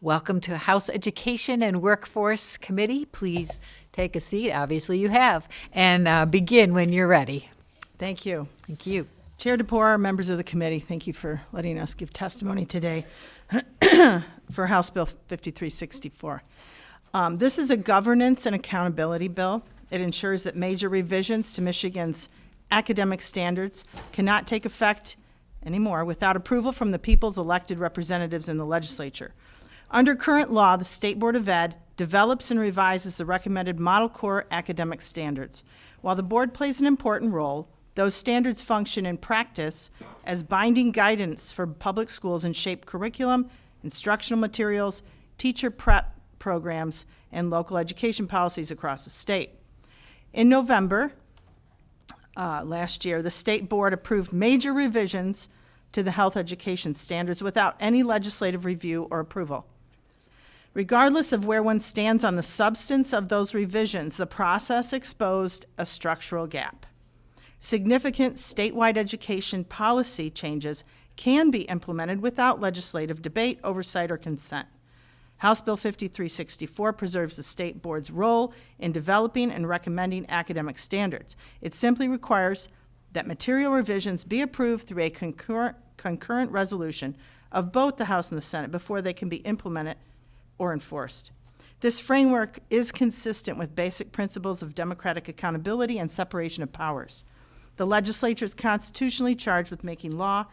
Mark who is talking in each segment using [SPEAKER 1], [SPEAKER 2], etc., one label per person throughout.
[SPEAKER 1] Welcome to House Education and Workforce Committee. Please take a seat. Obviously you have. And begin when you're ready.
[SPEAKER 2] Thank you.
[SPEAKER 1] Thank you.
[SPEAKER 2] Chair DePore, members of the committee, thank you for letting us give testimony today for House Bill 5364. This is a governance and accountability bill. It ensures that major revisions to Michigan's academic standards cannot take effect anymore without approval from the people's elected representatives in the legislature. Under current law, the State Board of Ed develops and revises the recommended Model Core academic standards. While the board plays an important role, those standards function in practice as binding guidance for public schools and shape curriculum, instructional materials, teacher prep programs, and local education policies across the state. In November last year, the State Board approved major revisions to the health education standards without any legislative review or approval. Regardless of where one stands on the substance of those revisions, the process exposed a structural gap. Significant statewide education policy changes can be implemented without legislative debate, oversight, or consent. House Bill 5364 preserves the State Board's role in developing and recommending academic standards. It simply requires that material revisions be approved through a concurrent resolution of both the House and the Senate before they can be implemented or enforced. This framework is consistent with basic principles of democratic accountability and separation of powers. The legislature is constitutionally charged with making law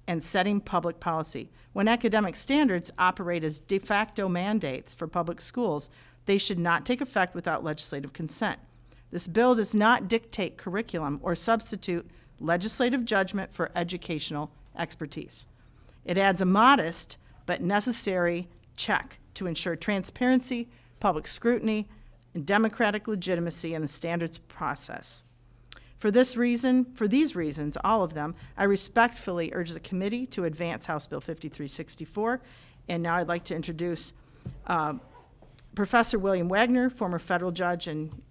[SPEAKER 2] and setting public policy. When academic standards operate as de facto mandates for public schools, they should not take effect without legislative consent. This bill does not dictate curriculum or substitute legislative judgment for educational expertise. It adds a modest but necessary check to ensure transparency, public scrutiny, and democratic legitimacy in the standards process. For these reasons, all of them, I respectfully urge the committee to advance House Bill 5364. And now I'd like to introduce Professor William Wagner, former federal judge and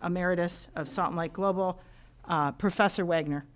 [SPEAKER 2] emeritus of Salt Lake Global. Professor Wagner.